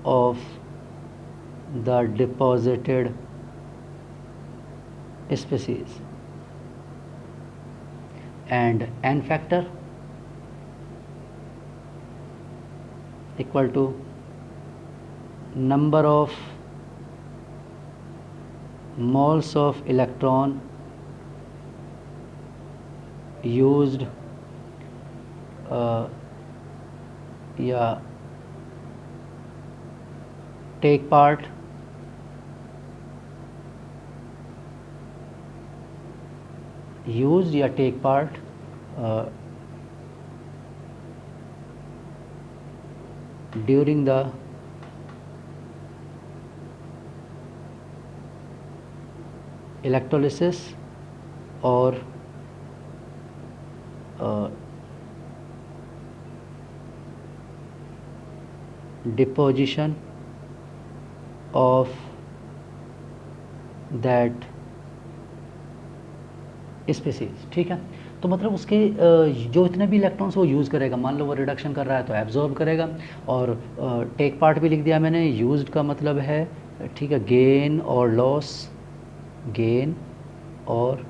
of the deposited species, and n factor equal to number of moles of electron used या take part used या take part during the electrolysis or deposition of that species. ठीक है, तो मतलब उसके जो इतने भी इलेक्ट्रॉन्स वो यूज़ करेगा, मान लो वो रिडक्शन कर रहा है तो एब्जॉर्ब करेगा। और टेक पार्ट भी लिख दिया मैंने, यूज्ड का मतलब है ठीक है गेन और लॉस, गेन और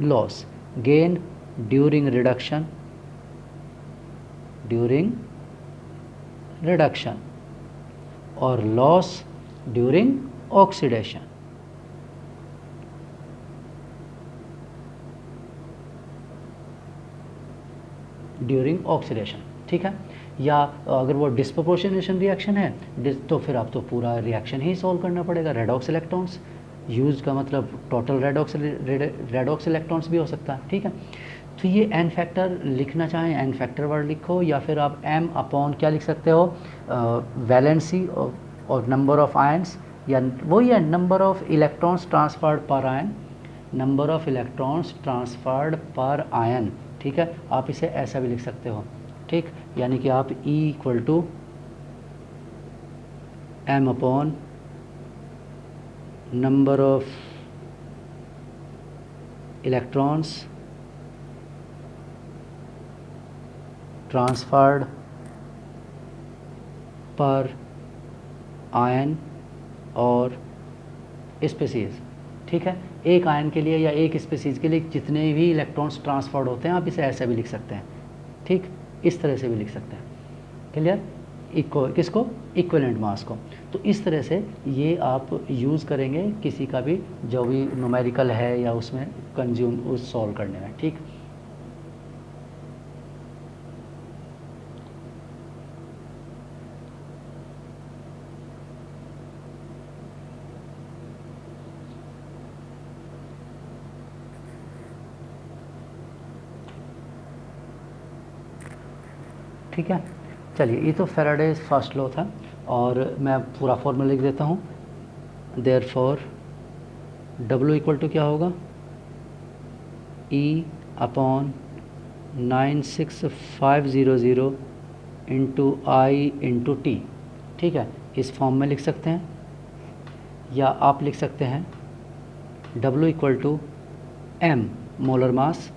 loss. Gain during reduction, during reduction, और loss during oxidation. During oxidation, ठीक है। या अगर वो डिस्प्रोपोर्शनेशन रिएक्शन है तो फिर आप तो पूरा रिएक्शन ही सॉल्व करना पड़ेगा। रेडॉक्स इलेक्ट्रॉन्स यूज का मतलब टोटल रेडॉक्स इलेक्ट्रॉन्स भी हो सकता है। ठीक है, तो ये एन फैक्टर लिखना चाहें एन फैक्टर वर्ड लिखो, या फिर आप एम अपॉन क्या लिख सकते हो, वैलेंसी और नंबर ऑफ आयंस, या वही है number of electrons transferred per ion, number of electrons transferred per ion. ठीक है, आप इसे ऐसा भी लिख सकते हो। ठीक, यानी कि आप E equal to M upon number of electrons transferred per ion और स्पीसीज। ठीक है, एक आयन के लिए या एक स्पीसीज के लिए जितने भी इलेक्ट्रॉन्स ट्रांसफर्ड होते हैं आप इसे ऐसे भी लिख सकते हैं। ठीक, इस तरह से भी लिख सकते हैं। क्लियर, किसको, इक्विवेलेंट मास को। तो इस तरह से ये आप यूज़ करेंगे किसी का भी जो भी न्यूमेरिकल है या उसमें कंज्यूम उस सॉल्व करने में। ठीक, ठीक है। चलिए, ये तो फैराडेज फर्स्ट लॉ था, और मैं पूरा फॉर्मूला लिख देता हूँ। देयरफॉर W इक्वल टू क्या होगा, E upon 96500 into I into T. ठीक है, इस फॉर्म में लिख सकते हैं, या आप लिख सकते हैं W equal to M molar mass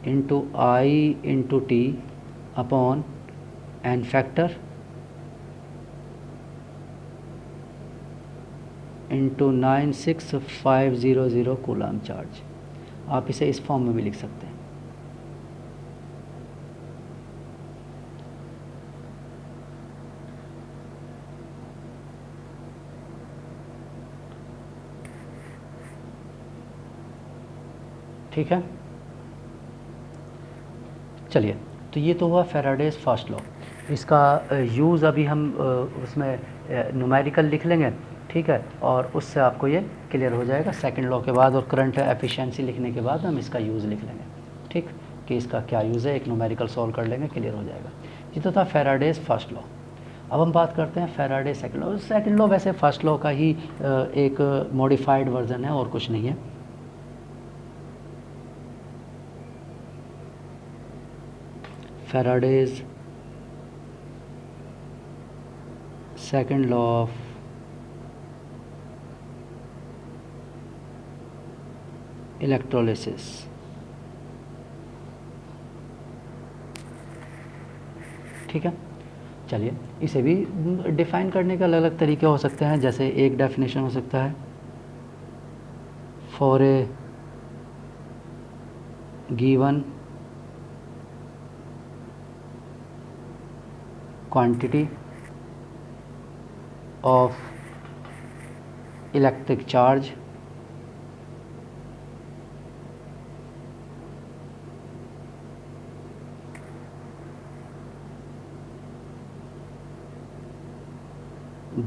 into I into T upon N factor into 96500 coulomb charge. आप इसे इस फॉर्म में भी लिख सकते हैं। ठीक है, चलिए, तो ये तो हुआ फैराडेज फर्स्ट लॉ। इसका यूज़ अभी हम उसमें न्यूमेरिकल लिख लेंगे। ठीक है, और उससे आपको ये क्लियर हो जाएगा सेकंड लॉ के बाद, और करंट एफिशिएंसी लिखने के बाद हम इसका यूज़ लिख लेंगे। ठीक, कि इसका क्या यूज़ है, एक न्यूमेरिकल सॉल्व कर लेंगे, क्लियर हो जाएगा। ये तो था फैराडेज फर्स्ट लॉ। अब हम बात करते हैं Faraday second law. Second law वैसे फर्स्ट लॉ का ही एक मॉडिफाइड वर्जन है और कुछ नहीं है। Faraday's second law of electrolysis. ठीक है, चलिए इसे भी डिफ़ाइन करने के अलग अलग तरीके हो सकते हैं। जैसे एक डेफिनेशन हो सकता है, for a given quantity of electric charge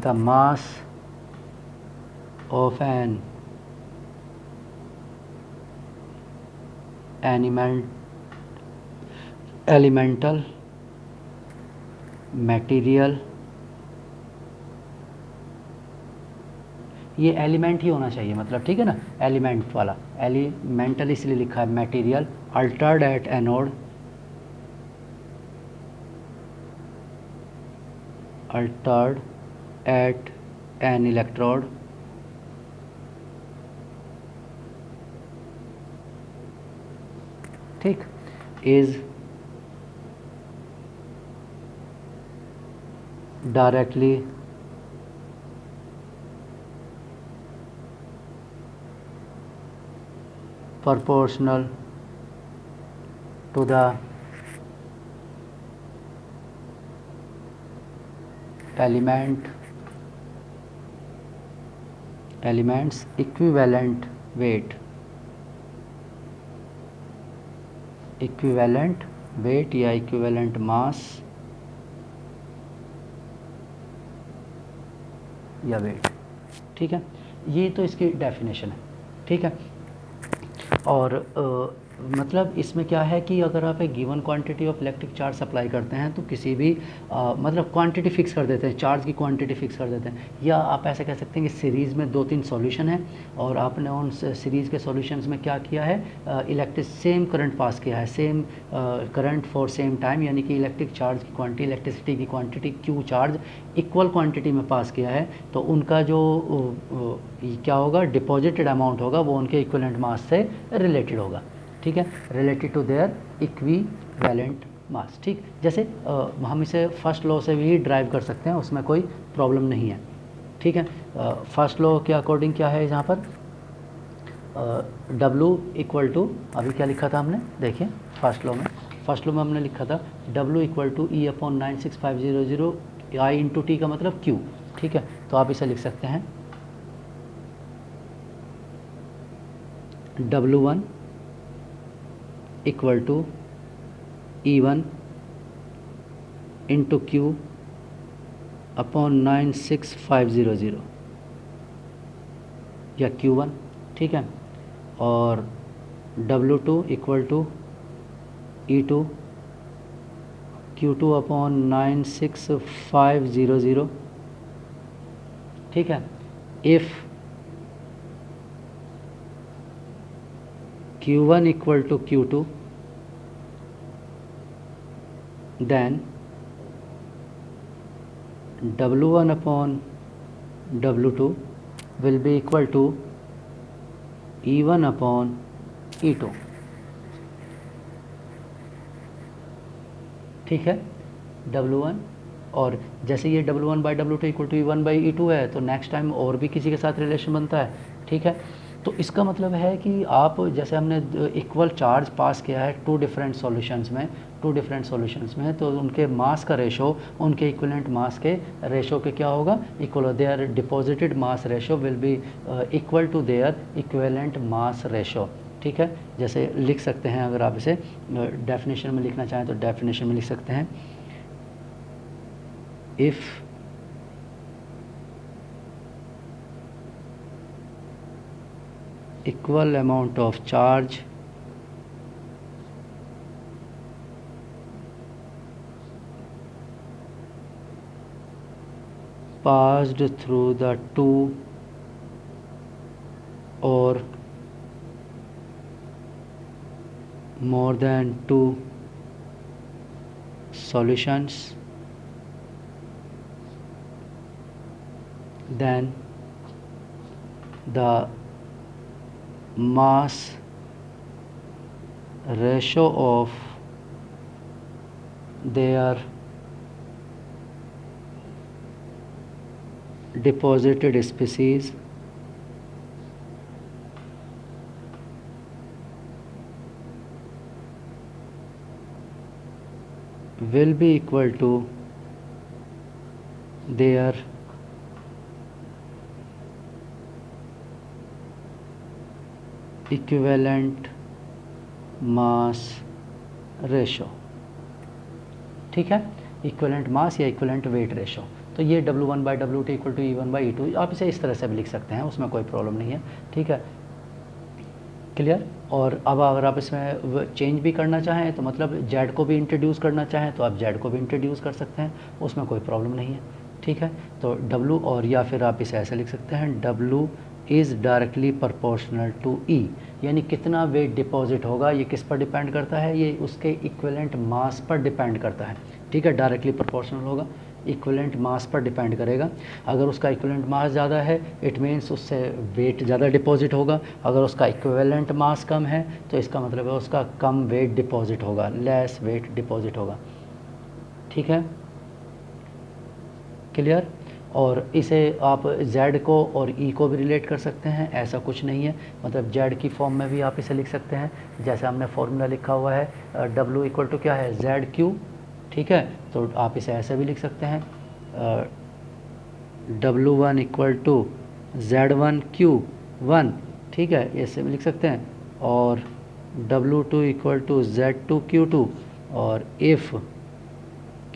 the mass of an elemental material, ये एलिमेंट ही होना चाहिए मतलब, ठीक है ना, एलिमेंट वाला, एलिमेंटल इसलिए लिखा है, material altered at anode, altered at an electrode, ठीक, is directly proportional to the element's equivalent weight या equivalent mass या weight, ठीक है। ये तो इसकी डेफिनेशन है, ठीक है। और मतलब इसमें क्या है कि अगर आप एक given quantity of electric charge supply करते हैं तो किसी भी मतलब क्वांटिटी फिक्स कर देते हैं, चार्ज की क्वांटिटी फिक्स कर देते हैं, या आप ऐसे कह सकते हैं कि सीरीज़ में 2-3 सॉल्यूशन है और आपने उन सीरीज़ के सॉल्यूशंस में क्या किया है, इलेक्ट्रिक सेम करंट पास किया है, same current for same time, यानी कि इलेक्ट्रिक चार्ज की क्वांटिटी, इलेक्ट्रिसिटी की quantity Q charge equal quantity में पास किया है, तो उनका जो क्या होगा, डिपॉजिटेड अमाउंट होगा वो उनके इक्विवेलेंट मास से रिलेटेड होगा, ठीक है, related to their equivalent mass, ठीक। जैसे हम इसे फर्स्ट लॉ से भी ड्राइव कर सकते हैं, उसमें कोई प्रॉब्लम नहीं है, ठीक है। फर्स्ट लॉ के अकॉर्डिंग क्या है यहाँ पर, W इक्वल टू, अभी क्या लिखा था हमने, देखिए फर्स्ट लॉ में हमने लिखा था W equal to E upon 96500 I into T का मतलब Q, ठीक है। तो आप इसे लिख सकते हैं W1 equal to E1 into Q upon 96500 या Q1, ठीक है। और W2 equal to E2 Q2 upon 96500, ठीक है। If Q1 equal to Q2 then W1 upon W2 will be equal to E1 upon E2, ठीक है। W1, और जैसे ये W1 by W2 equal to E1 by E2 है, तो next time और भी किसी के साथ रिलेशन बनता है, ठीक है। तो इसका मतलब है कि आप, जैसे हमने इक्वल चार्ज पास किया है टू डिफरेंट सॉल्यूशंस में, तो उनके मास का रेशो उनके इक्विवेलेंट मास के रेशो के क्या होगा, equal, their deposited mass ratio will be equal to their equivalent mass ratio, ठीक है। जैसे लिख सकते हैं, अगर आप इसे डेफिनेशन में लिखना चाहें तो डेफिनेशन में लिख सकते हैं, if equal amount of charge passed through the two or more than two solutions, then the mass ratio of their deposited species will be equal to their equivalent mass ratio। ठीक है, equivalent mass या equivalent weight ratio. तो ये W1/W2 equal to E1/E2, आप इसे इस तरह से भी लिख सकते हैं, उसमें कोई प्रॉब्लम नहीं है। ठीक है, क्लियर। और अब अगर आप इसमें चेंज भी करना चाहें तो मतलब जेड को भी इंट्रोड्यूस करना चाहें तो आप जेड को भी इंट्रोड्यूस कर सकते हैं, उसमें कोई प्रॉब्लम नहीं है। ठीक है, तो W, और या फिर आप इसे ऐसे लिख सकते हैं W is directly proportional to E, यानी कितना वेट डिपॉजिट होगा ये किस पर डिपेंड करता है, ये उसके इक्विवेलेंट मास पर डिपेंड करता है। ठीक है, डायरेक्टली प्रोपोर्शनल होगा, इक्विवेलेंट मास पर डिपेंड करेगा। अगर उसका इक्विवेलेंट मास ज़्यादा है इट मीन्स उससे वेट ज़्यादा डिपॉजिट होगा, अगर उसका इक्विवेलेंट मास कम है तो इसका मतलब है उसका कम वेट डिपॉजिट होगा, लेस वेट डिपॉजिट होगा। ठीक है, क्लियर। और इसे आप Z को और E को भी रिलेट कर सकते हैं, ऐसा कुछ नहीं है, मतलब Z की फॉर्म में भी आप इसे लिख सकते हैं, जैसे हमने फॉर्मूला लिखा हुआ है W इक्वल टू क्या है ZQ। ठीक है, तो आप इसे ऐसे भी लिख सकते हैं W1 इक्वल टू Z1Q1। ठीक है, ऐसे भी लिख सकते हैं, और W2 इक्वल टू Z2Q2, और if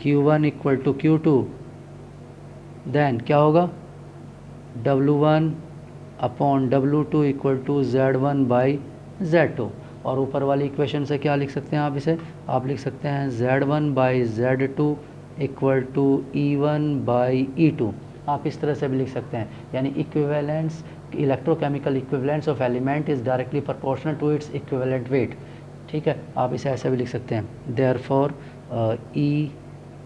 Q1 equal to Q2 then क्या होगा W1 upon W2 equal to Z1/Z2। और ऊपर वाली इक्वेशन से क्या लिख सकते हैं आप इसे, आप लिख सकते हैं Z1/Z2 इक्वल टू E1/E2। आप इस तरह से भी लिख सकते हैं, यानी equivalence, electrochemical equivalence of element is directly proportional to its equivalent weight. ठीक है, आप इसे ऐसे भी लिख सकते हैं therefore E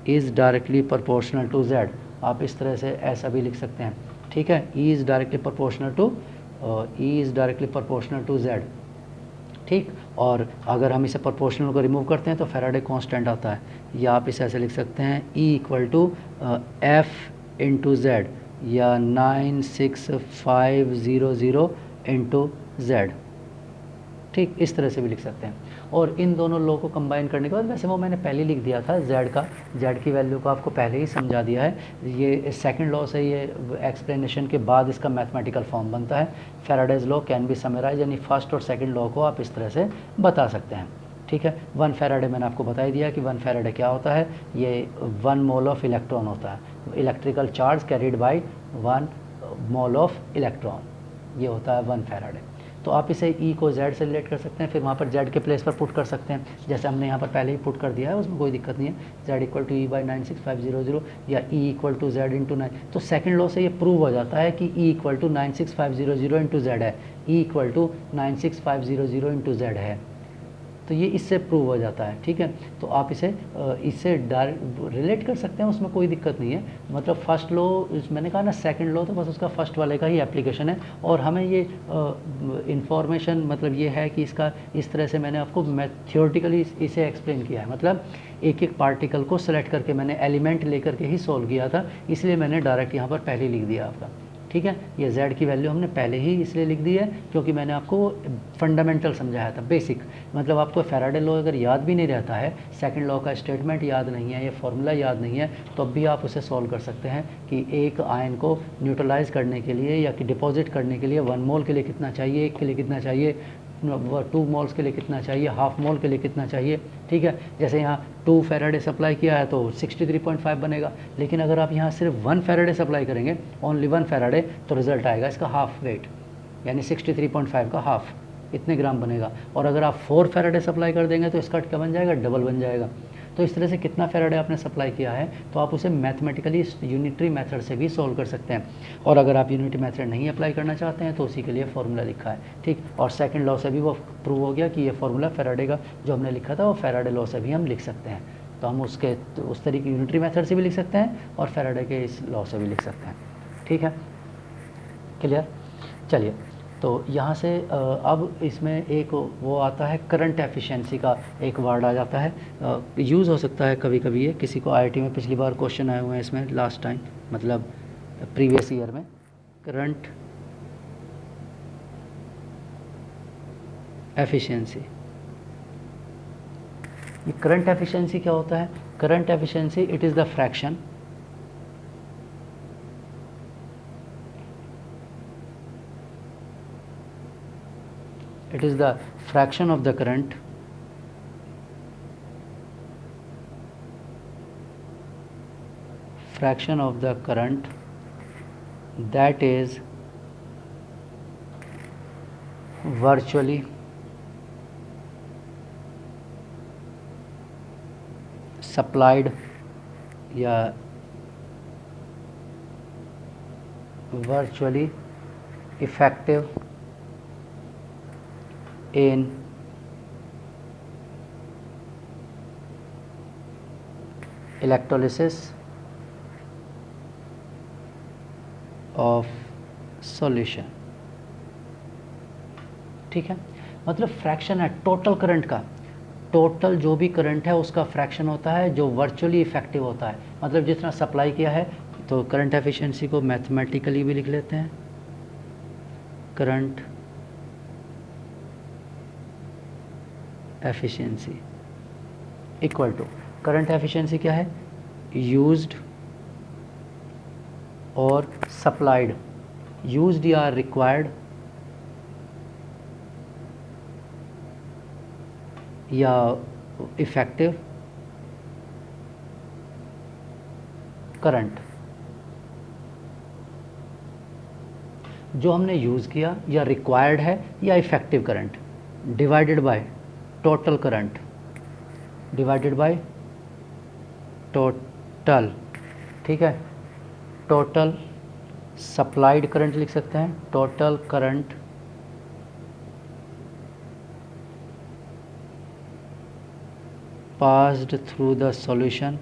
is directly proportional to Z। आप इस तरह से ऐसा भी लिख सकते हैं। ठीक है, E is directly proportional to Z। ठीक, और अगर हम इसे प्रोपोर्शनल को रिमूव करते हैं तो फैराडे कांस्टेंट आता है, या आप इसे ऐसे लिख सकते हैं E equal to F into Z, या 96500 इंटू Z। ठीक, इस तरह से भी लिख सकते हैं। और इन दोनों लॉ को कंबाइन करने के बाद, वैसे वो मैंने पहले लिख दिया था Z की वैल्यू को आपको पहले ही समझा दिया है, ये सेकंड लॉ से ये एक्सप्लेनेशन के बाद इसका मैथमेटिकल फॉर्म बनता है। Faraday's law can be summarise, यानी फर्स्ट और सेकंड लॉ को आप इस तरह से बता सकते हैं। ठीक है, 1 फैराडे मैंने आपको बता ही दिया कि 1 फैराडे क्या होता है, ये 1 मोल ऑफ इलेक्ट्रॉन होता है, electrical charge carried by 1 mole of electron, ये होता है 1 फैराडे। तो आप इसे E को Z से रिलेट कर सकते हैं, फिर वहाँ पर Z के प्लेस पर पुट कर सकते हैं, जैसे हमने यहाँ पर पहले ही पुट कर दिया है, उसमें कोई दिक्कत नहीं है। Z इक्वल टू E/96500 या E equal to Z into 9। तो सेकेंड लॉ से ये प्रूव हो जाता है कि E equal to 96500 into Z है, E equal to 96500 into Z है, तो ये इससे प्रूव हो जाता है। ठीक है, तो आप इसे इससे रिलेट कर सकते हैं, उसमें कोई दिक्कत नहीं है। मतलब फर्स्ट लॉ, मैंने कहा ना सेकंड लॉ, तो बस उसका फर्स्ट वाले का ही एप्लीकेशन है। और हमें ये इंफॉर्मेशन मतलब ये है कि इसका इस तरह से मैंने आपको थ्योरेटिकली इसे एक्सप्लेन किया है, मतलब एक एक पार्टिकल को सेलेक्ट करके मैंने एलिमेंट लेकर के ही सॉल्व किया था, इसलिए मैंने डायरेक्ट यहाँ पर पहले लिख दिया आपका। ठीक है, ये Z की वैल्यू हमने पहले ही इसलिए लिख दी है क्योंकि मैंने आपको फंडामेंटल समझाया था, बेसिक। मतलब आपको फैराडे लॉ अगर याद भी नहीं रहता है, सेकंड लॉ का स्टेटमेंट याद नहीं है, ये फार्मूला याद नहीं है, तो अब भी आप उसे सॉल्व कर सकते हैं कि एक आयन को न्यूट्रलाइज करने के लिए या कि डिपॉजिट करने के लिए 1 मोल के लिए कितना चाहिए, 1 के लिए कितना चाहिए, 2 मोल्स के लिए कितना चाहिए, हाफ मोल के लिए कितना चाहिए। ठीक है, जैसे यहाँ 2 फैराडे सप्लाई किया है तो 63.5 बनेगा, लेकिन अगर आप यहाँ सिर्फ 1 फैराडे सप्लाई करेंगे, ओनली 1 फैराडे, तो रिजल्ट आएगा इसका हाफ वेट, यानी 63.5 का हाफ, इतने ग्राम बनेगा। और अगर आप 4 फैराडे सप्लाई कर देंगे तो इसका क्या बन जाएगा, डबल बन जाएगा। तो इस तरह से कितना फैराडे आपने सप्लाई किया है तो आप उसे मैथमेटिकली यूनिटरी मेथड से भी सॉल्व कर सकते हैं। और अगर आप यूनिटरी मेथड नहीं अप्लाई करना चाहते हैं तो उसी के लिए फार्मूला लिखा है। ठीक, और सेकंड लॉ से भी वो प्रूव हो गया कि ये फार्मूला फैराडे का जो हमने लिखा था वो फैराडे लॉ से भी हम लिख सकते हैं। तो हम उसके उस तरीके यूनिटरी मेथड से भी लिख सकते हैं और फैराडे के इस लॉ से भी लिख सकते हैं। ठीक है, क्लियर। चलिए, तो यहाँ से अब इसमें एक वो आता है करंट एफिशिएंसी का एक वर्ड आ जाता है, यूज़ हो सकता है कभी कभी, ये किसी को आईआईटी में पिछली बार क्वेश्चन आए हुए हैं इसमें लास्ट टाइम, मतलब प्रीवियस ईयर में, करंट एफिशिएंसी। ये करंट एफिशिएंसी क्या होता है? Current efficiency it is the fraction of the current that is virtually supplied या virtually effective in electrolysis of solution। ठीक है, मतलब फ्रैक्शन है टोटल करंट का, टोटल जो भी करंट है उसका फ्रैक्शन होता है जो वर्चुअली इफेक्टिव होता है, मतलब जितना सप्लाई किया है। तो करंट एफिशिएंसी को मैथमेटिकली भी लिख लेते हैं, current efficiency equal to, current efficiency क्या है? यूज्ड और सप्लाइड, यूज्ड या रिक्वायर्ड या इफेक्टिव करंट, जो हमने यूज़ किया या रिक्वायर्ड है या effective current, divided by total current, divided by total, ठीक है, टोटल सप्लाइड करंट लिख सकते हैं, total current passed through the solution,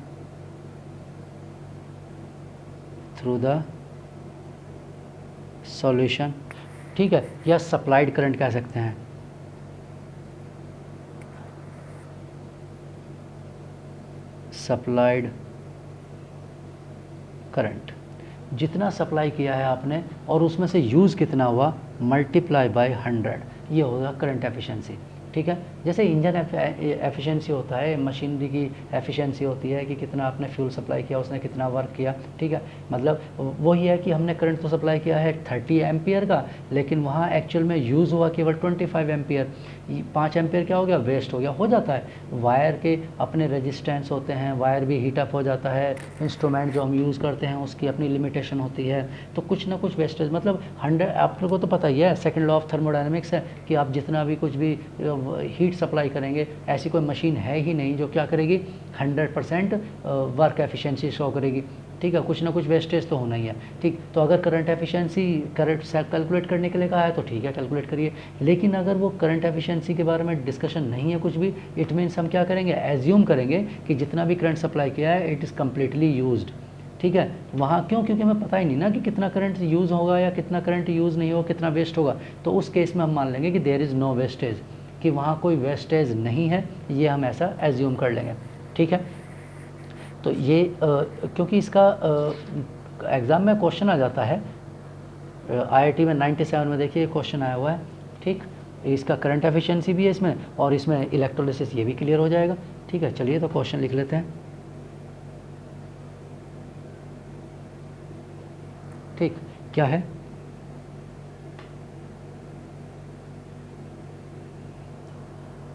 ठीक है, या सप्लाइड करंट कह सकते हैं, सप्लाइड करंट, जितना सप्लाई किया है आपने और उसमें से यूज़ कितना हुआ मल्टीप्लाई बाय 100, ये होगा करंट एफिशिएंसी। ठीक है, जैसे इंजन एफिशिएंसी होता है, मशीनरी की एफिशिएंसी होती है कि कितना आपने फ्यूल सप्लाई किया, उसने कितना वर्क किया। ठीक है, मतलब वही है कि हमने करंट तो सप्लाई किया है 30 एम्पियर का, लेकिन वहाँ एक्चुअल में यूज़ हुआ केवल 25 एम्पियर, 5 एम्पियर क्या हो गया, वेस्ट हो गया, हो जाता है। वायर के अपने रेजिस्टेंस होते हैं, वायर भी हीट अप हो जाता है, इंस्ट्रूमेंट जो हम यूज़ करते हैं उसकी अपनी लिमिटेशन होती है, तो कुछ ना कुछ वेस्टेज, मतलब 100, आप लोगों को तो पता ही है, सेकंड लॉ ऑफ थर्मोडायनेमिक्स है कि आप जितना भी कुछ भी हीट सप्लाई करेंगे, ऐसी कोई मशीन है ही नहीं जो क्या करेगी 100% वर्क एफिशिएंसी शो करेगी। ठीक है, कुछ ना कुछ वेस्टेज तो होना ही है। ठीक, तो अगर करंट एफिशिएंसी करंट कैलकुलेट करने के लिए कहा है तो ठीक है, कैलकुलेट करिए, लेकिन अगर वो करंट एफिशिएंसी के बारे में डिस्कशन नहीं है कुछ भी, इट मीन्स हम क्या करेंगे, एज्यूम करेंगे कि जितना भी करंट सप्लाई किया है इट इज़ कम्प्लीटली यूज्ड। ठीक है, वहाँ क्यों, क्योंकि हमें पता ही नहीं ना कि कितना करंट यूज़ होगा या कितना करंट यूज़ नहीं होगा, कितना वेस्ट होगा, तो उस केस में हम मान लेंगे कि देयर इज़ नो वेस्टेज, कि वहाँ कोई वेस्टेज नहीं है, ये हम ऐसा एज्यूम कर लेंगे। ठीक है, तो ये क्योंकि इसका एग्ज़ाम में क्वेश्चन आ जाता है, IIT में 97 में देखिए क्वेश्चन आया हुआ है। ठीक, इसका करंट एफिशिएंसी भी है इसमें, और इसमें इलेक्ट्रोलिसिस ये भी क्लियर हो जाएगा। ठीक है, चलिए तो क्वेश्चन लिख लेते हैं। ठीक, क्या है,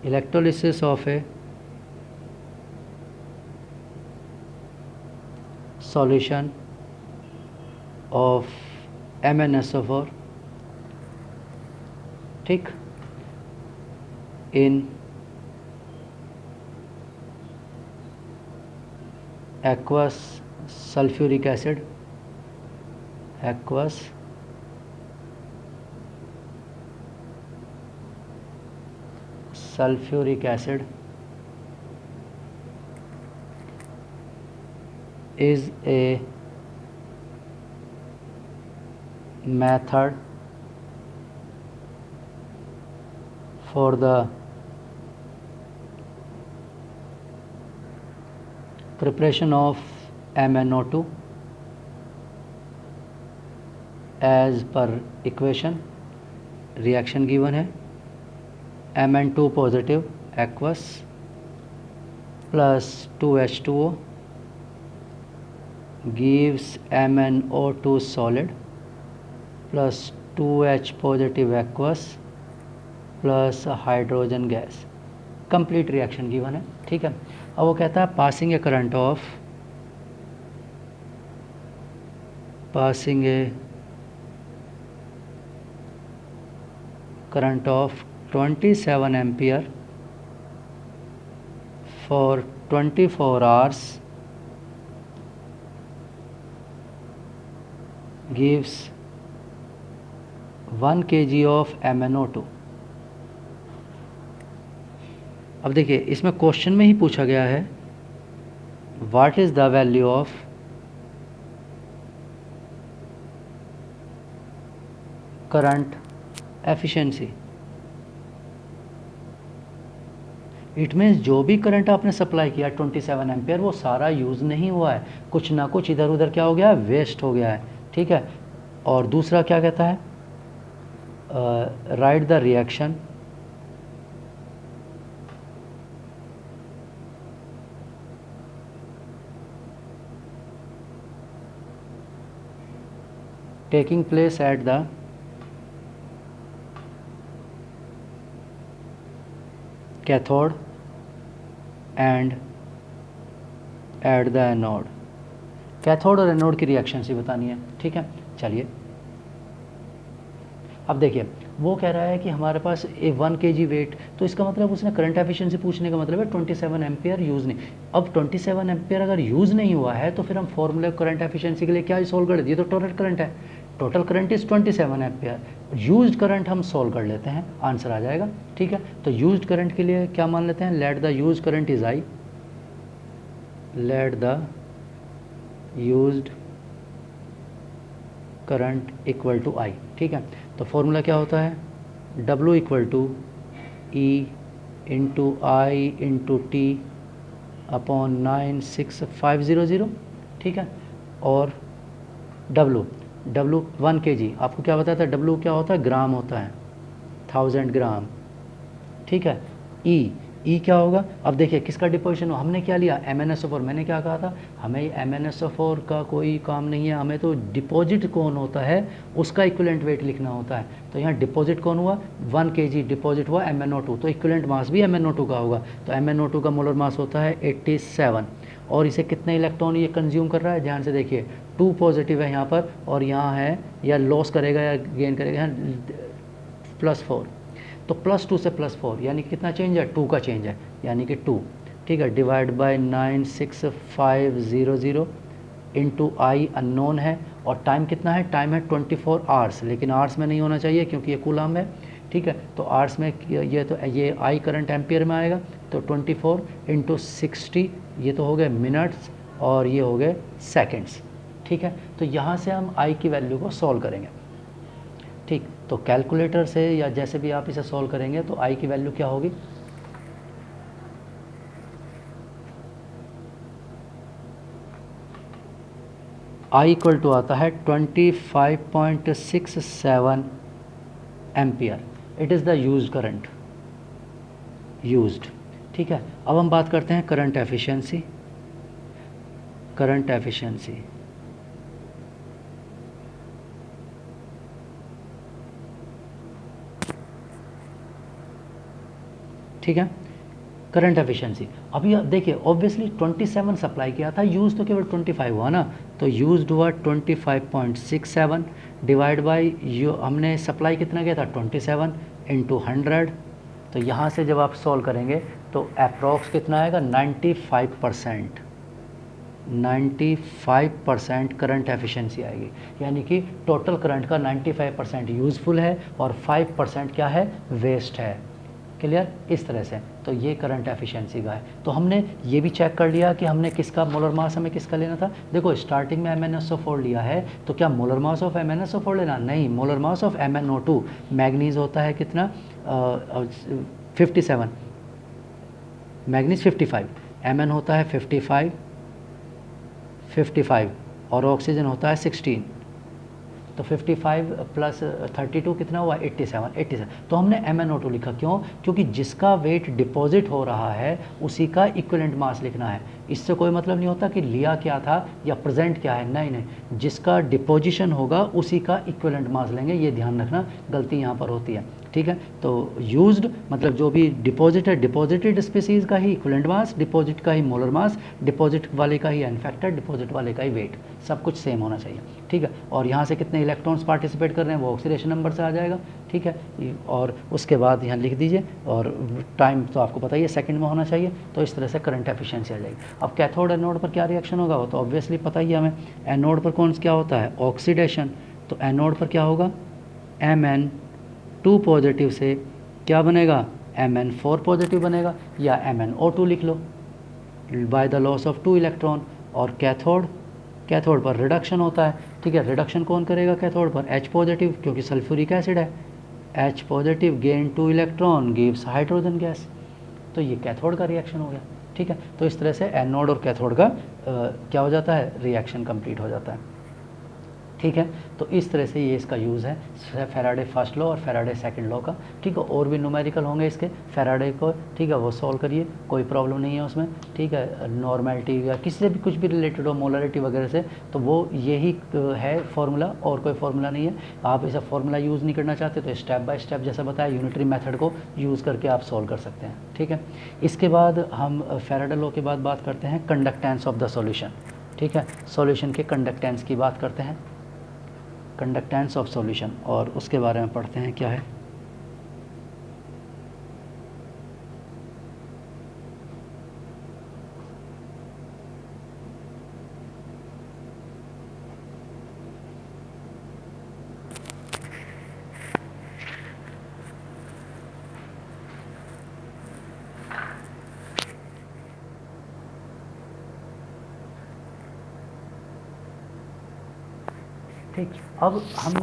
electrolysis of a solution of MnSO4, ठीक, in aqueous sulfuric acid, aqueous sulfuric acid is a method for the preparation of MnO2 as per equation reaction given है Mn2 positive aqueous plus 2H2O gives MnO2 solid plus 2H positive aqueous plus hydrogen gas. Complete reaction given है, ठीक है। अब वो कहता है passing a current of 27 ampere for 24 hours gives 1 kg of MnO2। अब देखिए इसमें क्वेश्चन में ही पूछा गया है what is the value of current efficiency. It means जो भी करंट आपने सप्लाई किया 27 एम्पियर वो सारा यूज़ नहीं हुआ है, कुछ ना कुछ इधर उधर क्या हो गया है, वेस्ट हो गया है, ठीक है। और दूसरा क्या कहता है, right the reaction taking place at the cathode and at the anode। Cathode और एनोड की रिएक्शन से बतानी है, ठीक है। चलिए अब देखिए वो कह रहा है कि हमारे पास 1 kg वेट, तो इसका मतलब उसने करंट एफिशिएंसी पूछने का मतलब है 27 एम्पियर यूज़ नहीं। अब 27 एम्पियर अगर यूज़ नहीं हुआ है तो फिर हम फॉर्मूले करंट एफिशिएंसी के लिए क्या सॉल्व कर देते हैं, ये तो टोटल करंट है, total current is 27 ampere, used current हम सॉल्व कर लेते हैं, आंसर आ जाएगा, ठीक है। तो यूज्ड करंट के लिए क्या मान लेते हैं, let the use current is I, let the used current equal to I, ठीक है। तो फॉर्मूला क्या होता है, W equal to E into I into T upon 96500, ठीक है। और W 1 kg आपको क्या बताया था, W क्या होता है, ग्राम होता है, 1000 ग्राम, ठीक है। E क्या होगा, अब देखिए किसका डिपोजिशन हो, हमने क्या लिया MnSO4, मैंने क्या कहा था, हमें MnSO4 का कोई काम नहीं है, हमें तो डिपॉजिट कौन होता है उसका इक्विवेलेंट वेट लिखना होता है। तो यहाँ डिपॉजिट कौन हुआ, 1 kg डिपॉजिट हुआ MnO2, तो इक्विवेलेंट मास भी MnO2 का होगा। तो MnO2 का मोलर मास होता है 87, और इसे कितने इलेक्ट्रॉन ये कंज्यूम कर रहा है, ध्यान से देखिए 2 पॉजिटिव है यहाँ पर, और यहाँ है या लॉस करेगा या गेन करेगा, यहाँ +4, तो +2 से +4 यानी कितना चेंज है, 2 का चेंज है, यानी कि 2, ठीक है। Divide by 96500 into I unknown है, और टाइम कितना है, टाइम है 24 आवर्स, लेकिन आवर्स में नहीं होना चाहिए क्योंकि ये कूलम है, ठीक है। तो आवर्स में ये आई करंट एम्पियर में आएगा, तो 24 इंटू 60 ये तो हो गए मिनट्स और ये हो गए सेकेंड्स, ठीक है। तो यहाँ से हम आई की वैल्यू को सॉल्व करेंगे, ठीक। तो कैलकुलेटर से या जैसे भी आप इसे सॉल्व करेंगे तो आई की वैल्यू क्या होगी, आई इक्वल टू आता है 25.67 ampere, it is the used current, used, ठीक है। अब हम बात करते हैं करंट एफिशिएंसी, करंट एफिशिएंसी, ठीक है। करंट एफिशिएंसी अभी आप देखिए ऑब्वियसली 27 सप्लाई किया था, यूज़ तो केवल 25 हुआ ना, तो यूज्ड हुआ 25.67 डिवाइड बाई हमने सप्लाई कितना किया था 27 इंटू 100, तो यहाँ से जब आप सॉल्व करेंगे तो अप्रॉक्स कितना आएगा 95% करंट एफिशिएंसी आएगी, यानी कि टोटल करंट का 95% यूज़फुल है और 5% क्या है, वेस्ट है। क्लियर, इस तरह से तो ये करंट एफिशिएंसी का है। तो हमने ये भी चेक कर लिया कि हमने किसका मोलर मास हमें किसका लेना था। देखो स्टार्टिंग में MnSO4 लिया है, तो क्या मोलर मास ऑफ MnSO4 लेना, नहीं, molar mass of MnO2, manganese होता है कितना 57, मैग्नीज 55, Mn होता है 55 और ऑक्सीजन होता है 16, तो 55 प्लस 32 कितना हुआ, 87। तो हमने MnO2 लिखा, क्यों? क्योंकि जिसका वेट डिपॉजिट हो रहा है उसी का इक्विवेलेंट मास लिखना है। इससे कोई मतलब नहीं होता कि लिया क्या था या प्रेजेंट क्या है, नहीं नहीं, जिसका डिपोजिशन होगा उसी का इक्विवेलेंट मास लेंगे, ये ध्यान रखना, गलती यहाँ पर होती है। ठीक है, तो यूज्ड मतलब जो भी डिपॉजिट है, डिपॉजिटेड स्पीसीज़ का ही इक्विवेलेंट मास, डिपॉजिट का ही मोलर मास, डिपॉजिट वाले का ही अनफेक्टेड, डिपॉजिट वाले का ही वेट, सब कुछ सेम होना चाहिए। ठीक है, और यहाँ से कितने इलेक्ट्रॉन्स पार्टिसिपेट कर रहे हैं वो ऑक्सीडेशन नंबर से आ जाएगा। ठीक है, और उसके बाद यहाँ लिख दीजिए, और टाइम तो आपको पता ही है सेकंड में होना चाहिए, तो इस तरह से करंट एफिशिएंसी आ जाएगी। अब कैथोड एनोड पर क्या रिएक्शन होगा वो तो ऑब्वियसली पता ही है हमें। एनोड पर कौन क्या होता है, ऑक्सीडेशन, तो एनोड पर क्या होगा, Mn2 पॉजिटिव से क्या बनेगा, Mn4 पॉजिटिव बनेगा, या MnO2 लिख लो, by the loss of 2 electron. और कैथोड पर रिडक्शन होता है। ठीक है, रिडक्शन कौन करेगा कैथोड पर, H पॉजिटिव, क्योंकि सल्फ्यूरिक एसिड है, H positive gain 2 electron gives hydrogen gas, तो ये कैथोड का रिएक्शन हो गया। ठीक है, तो इस तरह से एनोड और कैथोड का क्या हो जाता है, रिएक्शन कंप्लीट हो जाता है। ठीक है, तो इस तरह से ये इसका यूज़ है फैराडे फर्स्ट लॉ और फैराडे सेकंड लॉ का। ठीक है, और भी न्यूमेरिकल होंगे इसके फैराडे को, ठीक है, वो सॉल्व करिए, कोई प्रॉब्लम नहीं है उसमें। ठीक है, नॉर्मेलिटी या किसी से भी कुछ भी रिलेटेड हो, मोलरिटी वगैरह से, तो वो यही है फॉर्मूला, और कोई फार्मूला नहीं है। आप इसे फार्मूला यूज़ नहीं करना चाहते तो स्टेप बाय स्टेप जैसा बताया यूनिटरी मेथड को यूज़ करके आप सॉल्व कर सकते हैं। ठीक है, इसके बाद हम फैराडे लॉ के बाद बात करते हैं कंडक्टेंस ऑफ द सॉल्यूशन। ठीक है, सॉल्यूशन के कंडक्टेंस की बात करते हैं, कंडक्टेंस ऑफ सॉल्यूशन, और उसके बारे में पढ़ते हैं क्या है। ठीक, अब हम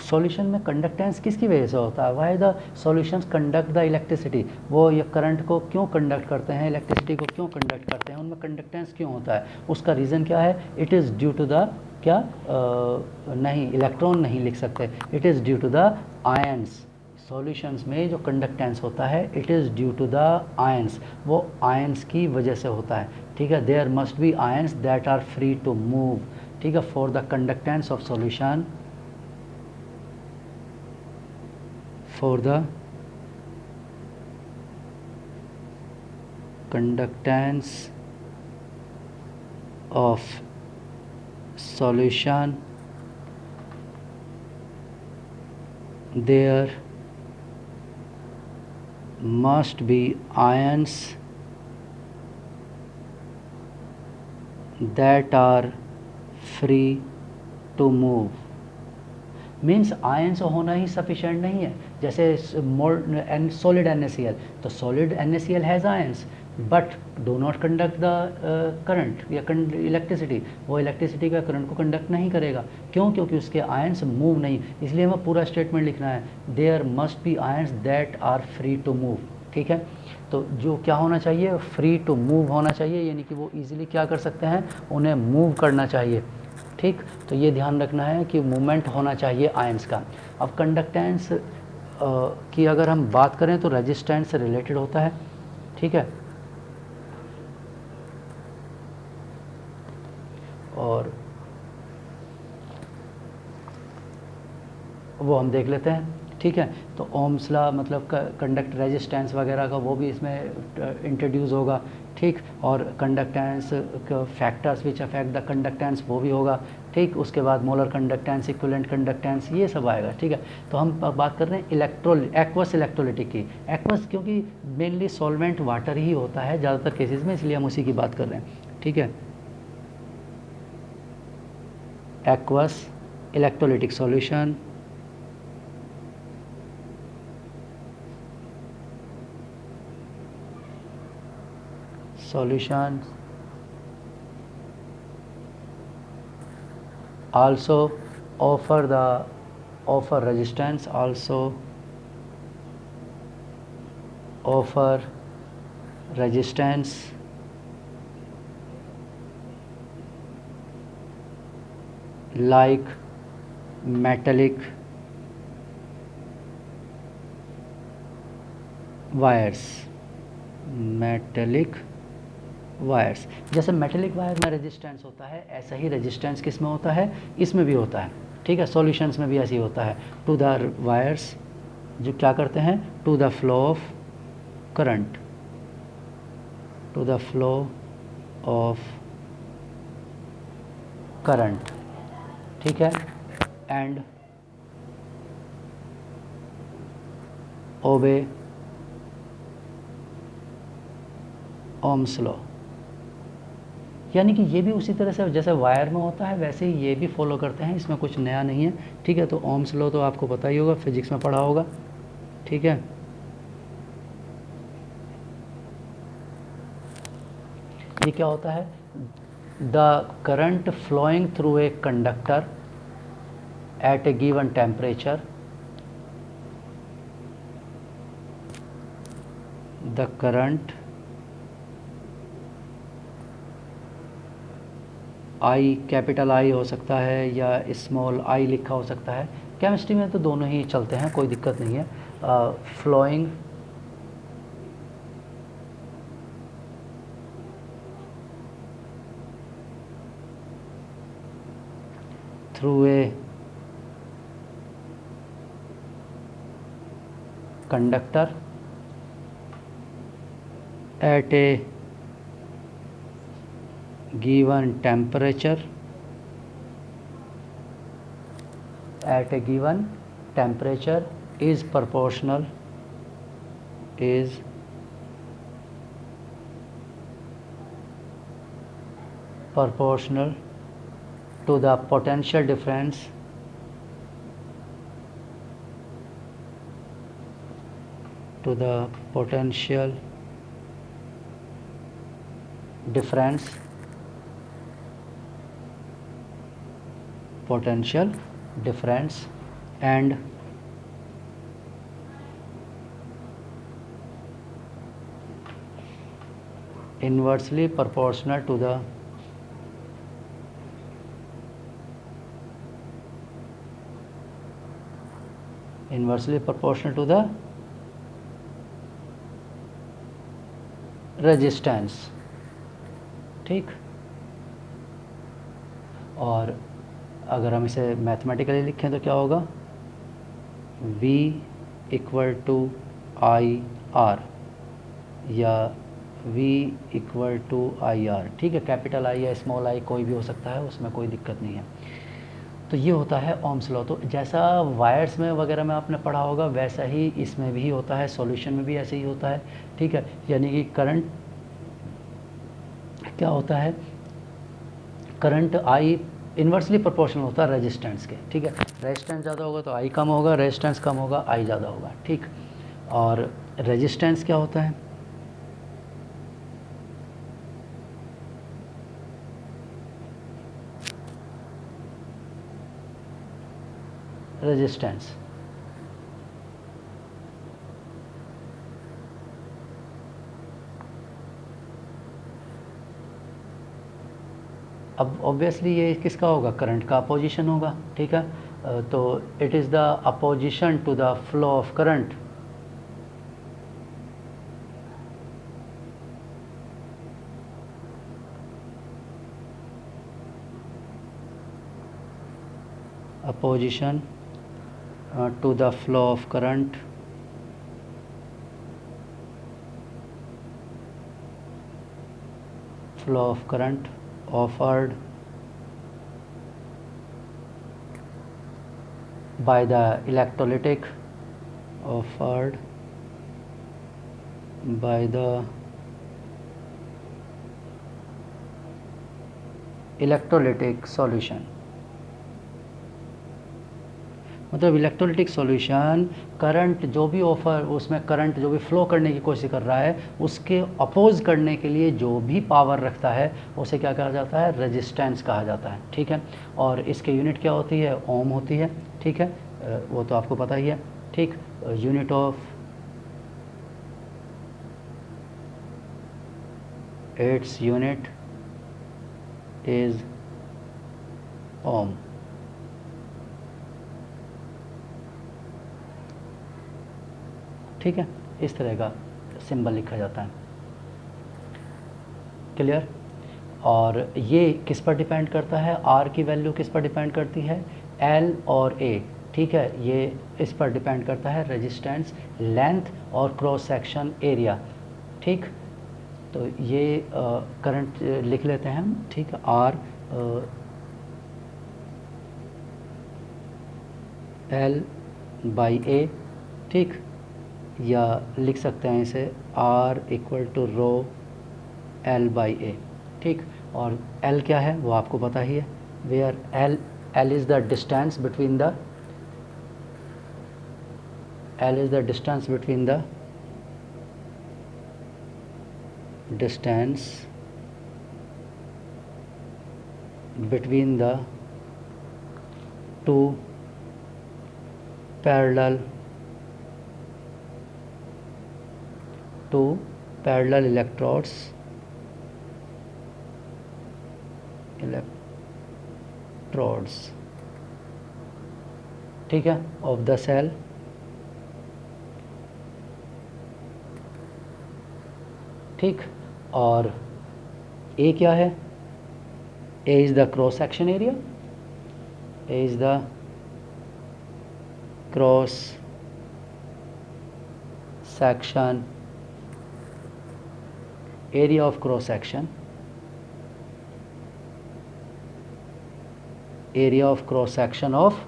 सॉल्यूशन में कंडक्टेंस किसकी वजह से होता है, why the solutions conduct the electricity, वो ये करंट को क्यों कंडक्ट करते हैं, इलेक्ट्रिसिटी को क्यों कंडक्ट करते हैं, उनमें कंडक्टेंस क्यों होता है, उसका रीज़न क्या है, it is due to the क्या नहीं, इलेक्ट्रॉन नहीं लिख सकते, it is due to the ions. Solutions में जो कंडक्टेंस होता है it is due to the ions, वो आयंस की वजह से होता है। ठीक है, there must be ions that are free to move. ठीक है, for the conductance of solution, for the conductance of solution there must be ions that are free to move, means ions होना ही सफिशेंट नहीं है। जैसे solid NaCl, तो solid NaCl has ions but do not conduct the current या electricity, वो electricity का current को conduct नहीं करेगा। क्यों? क्योंकि उसके आयंस मूव नहीं, इसलिए हमें पूरा स्टेटमेंट लिखना है, there must be ions that are free to move. ठीक है, तो जो क्या होना चाहिए, फ्री टू मूव होना चाहिए, यानी कि वो इजीली क्या कर सकते हैं, उन्हें मूव करना चाहिए। ठीक, तो ये ध्यान रखना है कि मूवमेंट होना चाहिए आयंस का। अब कंडक्टेंस की अगर हम बात करें तो रेजिस्टेंस से रिलेटेड होता है। ठीक है, और वो हम देख लेते हैं। ठीक है, तो ओम्स लॉ मतलब कंडक्ट रेजिस्टेंस वगैरह का वो भी इसमें इंट्रोड्यूस होगा। ठीक, और conductance factors which affect the conductance वो भी होगा। ठीक, उसके बाद मोलर कंडक्टेंस, इक्विवेलेंट कंडक्टेंस, ये सब आएगा। ठीक है, तो हम बात कर रहे हैं एक्वस इलेक्ट्रोलिटिक की। एक्वस क्योंकि मेनली सॉल्वेंट वाटर ही होता है ज़्यादातर केसेस में, इसलिए हम उसी की बात कर रहे हैं। ठीक है, aqueous electrolytic solution, solution also offer resistance, also offer resistance like metallic wires, metallic wires, जैसे मेटेलिक वायर में रेजिस्टेंस होता है ऐसा ही रेजिस्टेंस किस में होता है, इसमें भी होता है, ठीक है, सॉल्यूशंस में भी ऐसे ही होता है। टू द वायर्स जो क्या करते हैं, to the flow of current, to the flow of current, ठीक है, एंड ओबे ओम्स लॉ। यानी कि ये भी उसी तरह से जैसे वायर में होता है वैसे ही ये भी फॉलो करते हैं, इसमें कुछ नया नहीं है, ठीक है। तो ओम्स लॉ तो आपको पता ही होगा, फिजिक्स में पढ़ा होगा, ठीक है। ये क्या होता है, the current flowing through a conductor at a given temperature, the current I, capital I हो सकता है या स्मॉल आई लिखा हो सकता है, केमिस्ट्री में तो दोनों ही चलते हैं, कोई दिक्कत नहीं है। Flowing through a conductor at a given temperature, at a given temperature is proportional, is proportional to the potential difference, to the potential difference, potential difference and inversely proportional to the resistance, ठीक। और अगर हम इसे mathematically लिखें तो क्या होगा, V equal to I R या V equal to I R, ठीक है, कैपिटल आई या स्मॉल आई कोई भी हो सकता है, उसमें कोई दिक्कत नहीं है। तो ये होता है ओम्स लॉ। तो जैसा वायर्स में वगैरह में आपने पढ़ा होगा वैसा ही इसमें भी होता है, सॉल्यूशन में भी ऐसे ही होता है, ठीक है। यानी कि करंट क्या होता है, करंट आई इन्वर्सली प्रोपोर्शनल होता है रेजिस्टेंस के, ठीक है। रेजिस्टेंस ज़्यादा होगा तो आई कम होगा, रेजिस्टेंस कम होगा आई ज़्यादा होगा, ठीक। और रेजिस्टेंस क्या होता है, रेजिस्टेंस अब ऑब्वियसली ये किसका होगा, करंट का अपोजिशन होगा, ठीक है। तो it is the opposition to the flow of current, opposition to the flow of current offered by the electrolytic, offered by the electrolytic solution. मतलब इलेक्ट्रोलिटिक सॉल्यूशन करंट जो भी ऑफर, उसमें करंट जो भी फ्लो करने की कोशिश कर रहा है उसके अपोज करने के लिए जो भी पावर रखता है उसे क्या कहा जाता है, रेजिस्टेंस कहा जाता है, ठीक है। और इसके यूनिट क्या होती है, ओम होती है, ठीक है, वो तो आपको पता ही है, ठीक। Unit of its unit is ohm, ठीक है, इस तरह का सिंबल लिखा जाता है। क्लियर? और ये किस पर डिपेंड करता है, आर की वैल्यू किस पर डिपेंड करती है, एल और ए, ठीक है, ये इस पर डिपेंड करता है रेजिस्टेंस, लेंथ और क्रॉस सेक्शन एरिया। ठीक, तो ये करंट लिख लेते हैं हम, ठीक है, आर एल बाई ए, ठीक, या लिख सकते हैं इसे R equal to rho l by a, ठीक। और एल क्या है वो आपको पता ही है, where L is the distance between the L is the distance between the two parallel electrodes ठीक है, ऑफ द सेल, ठीक। और ए क्या है, A is the cross section area, A is the cross section area of cross section, area of cross section of